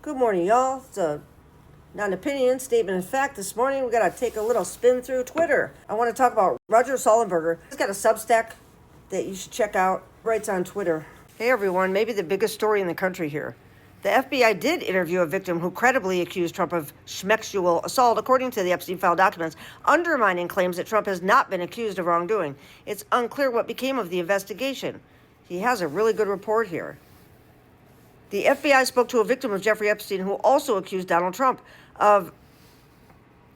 Good morning, y'all. It's not an opinion, statement of fact. This morning, we got to take a little spin through Twitter. I want to talk about Roger Sullenberger. He's got a Substack that you should check out. Writes on Twitter. Hey, everyone. Maybe the biggest story in the country here. The FBI did interview a victim who credibly accused Trump of schmexual assault, according to the Epstein file documents, undermining claims that Trump has not been accused of wrongdoing. It's unclear what became of the investigation. He has a really good report here. The FBI spoke to a victim of Jeffrey Epstein who also accused Donald Trump of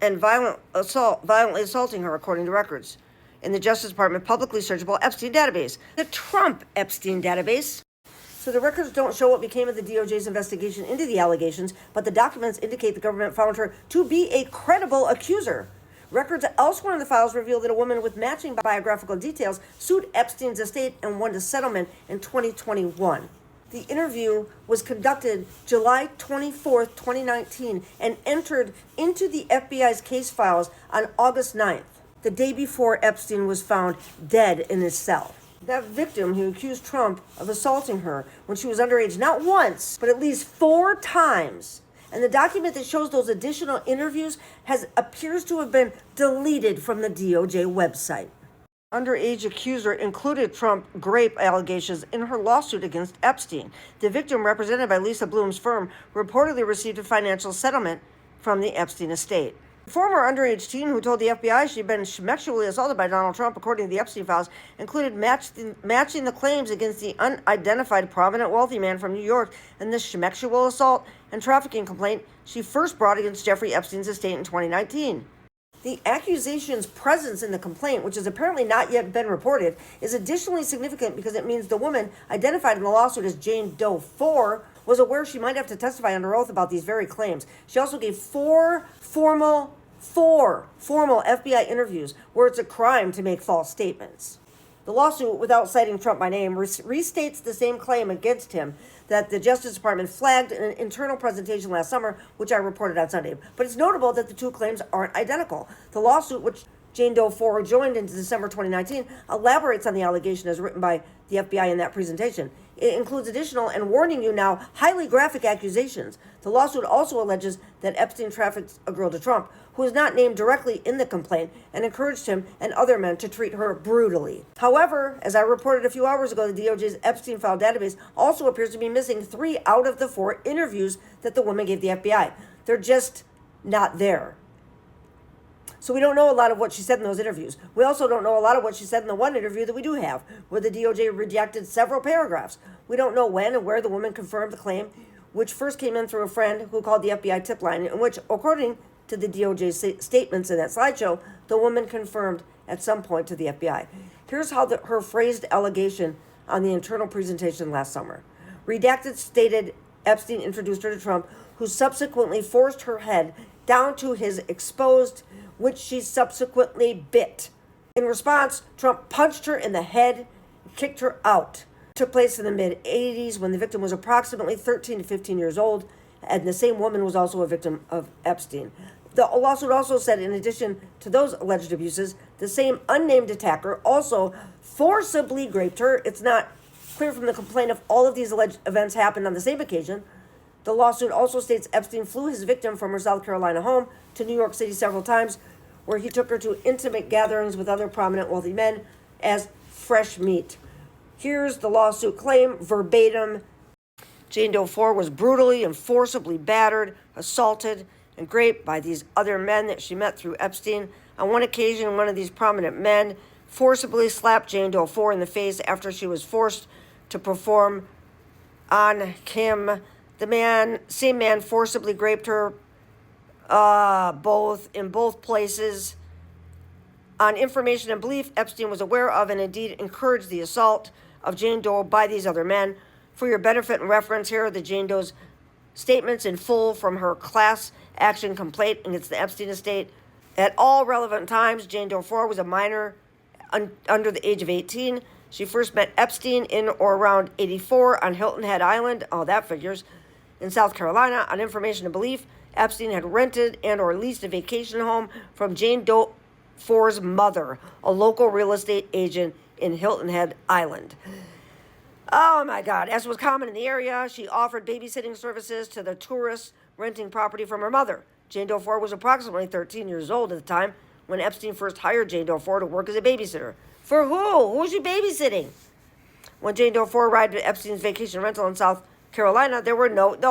violently assaulting her, according to records in the Justice Department publicly searchable Epstein database, the Trump Epstein database. So the records don't show what became of the DOJ's investigation into the allegations, but the documents indicate the government found her to be a credible accuser. Records elsewhere in the files reveal that a woman with matching biographical details sued Epstein's estate and won a settlement in 2021. The interview was conducted July 24, 2019, and entered into the FBI's case files on August 9th, the day before Epstein was found dead in his cell. That victim who accused Trump of assaulting her when she was underage not once, but at least 4 times. And the document that shows those additional interviews appears to have been deleted from the DOJ website. Underage accuser included Trump rape allegations in her lawsuit against Epstein. The victim, represented by Lisa Bloom's firm, reportedly received a financial settlement from the Epstein estate. The former underage teen who told the FBI she'd been schmexually assaulted by Donald Trump, according to the Epstein files, included matching the claims against the unidentified prominent wealthy man from New York and the schmexual assault and trafficking complaint she first brought against Jeffrey Epstein's estate in 2019. The accusation's presence in the complaint, which has apparently not yet been reported, is additionally significant because it means the woman identified in the lawsuit as Jane Doe 4 was aware she might have to testify under oath about these very claims. She also gave four formal FBI interviews where it's a crime to make false statements. The lawsuit, without citing Trump by name, restates the same claim against him that the Justice Department flagged in an internal presentation last summer, which I reported on Sunday. But it's notable that the two claims aren't identical. The lawsuit, which Jane Doe 4 joined in December 2019, elaborates on the allegation as written by the FBI in that presentation. It includes additional and, warning you now, highly graphic accusations. The lawsuit also alleges that Epstein trafficked a girl to Trump, who is not named directly in the complaint, and encouraged him and other men to treat her brutally. However, as I reported a few hours ago, the DOJ's Epstein file database also appears to be missing 3 out of the 4 interviews that the woman gave the FBI. They're just not there. So we don't know a lot of what she said in those interviews. We also don't know a lot of what she said in the one interview that we do have, where the DOJ redacted several paragraphs. We don't know when and where the woman confirmed the claim, which first came in through a friend who called the FBI tip line, in which, according to the DOJ statements in that slideshow, the woman confirmed at some point to the FBI. Here's how her phrased allegation on the internal presentation last summer. Redacted stated Epstein introduced her to Trump, who subsequently forced her head down to his exposed, which she subsequently bit. In response, Trump punched her in the head and kicked her out. It took place in the mid-'80s when the victim was approximately 13 to 15 years old, and the same woman was also a victim of Epstein. The lawsuit also said, in addition to those alleged abuses, the same unnamed attacker also forcibly raped her. It's not clear from the complaint if all of these alleged events happened on the same occasion. The lawsuit also states Epstein flew his victim from her South Carolina home to New York City several times, where he took her to intimate gatherings with other prominent wealthy men as fresh meat. Here's the lawsuit claim, verbatim. Jane Doe 4 was brutally and forcibly battered, assaulted, and raped by these other men that she met through Epstein. On one occasion, one of these prominent men forcibly slapped Jane Doe 4 in the face after she was forced to perform on him. The same man forcibly raped her in both places. On information and belief Epstein was aware of and indeed encouraged the assault of Jane Doe by these other men. For your benefit and reference, here are the Jane Doe's statements in full from her class action complaint against the Epstein estate. At all relevant times, Jane Doe 4 was a minor under the age of 18. She first met Epstein in or around 84 on Hilton Head Island. Oh, that figures. In South Carolina, on information and belief, Epstein had rented and or leased a vacation home from Jane Doe 4's mother, a local real estate agent in Hilton Head Island. Oh my God. As was common in the area, she offered babysitting services to the tourists renting property from her mother. Jane Doe 4 was approximately 13 years old at the time when Epstein first hired Jane Doe 4 to work as a babysitter. For who? Who was she babysitting? When Jane Doe 4 arrived at Epstein's vacation rental in South Carolina, there were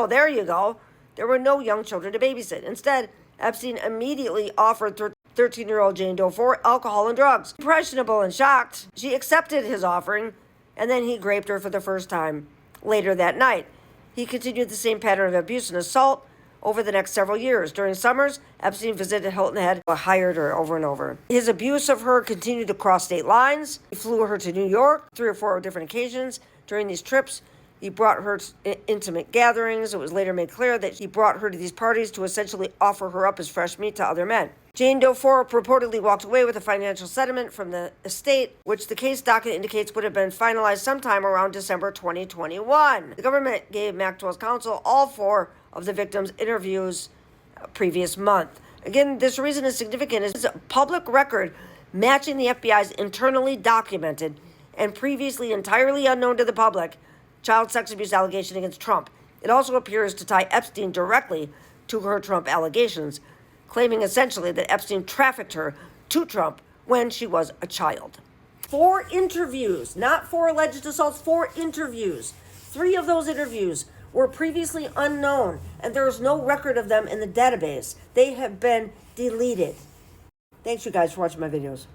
there you go. There were no young children to babysit. Instead, Epstein immediately offered 13-year-old Jane Doe 4 alcohol and drugs. Impressionable and shocked, she accepted his offering, and then he raped her for the first time later that night. He continued the same pattern of abuse and assault over the next several years. During summers, Epstein visited Hilton Head, hired her over and over. His abuse of her continued to cross state lines. He flew her to New York 3 or 4 different occasions. During these trips, he brought her to intimate gatherings. It was later made clear that he brought her to these parties to essentially offer her up as fresh meat to other men. Jane Doe 4 purportedly walked away with a financial settlement from the estate, which the case docket indicates would have been finalized sometime around December 2021. The government gave Maxwell's counsel all 4 of the victims' interviews previous month. Again, this reason is significant. It's a public record matching the FBI's internally documented and previously entirely unknown to the public child sex abuse allegation against Trump. It also appears to tie Epstein directly to her Trump allegations, claiming essentially that Epstein trafficked her to Trump when she was a child. 4 interviews, not 4 alleged assaults, 4 interviews. 3 of those interviews were previously unknown, and there is no record of them in the database. They have been deleted. Thanks, you guys, for watching my videos.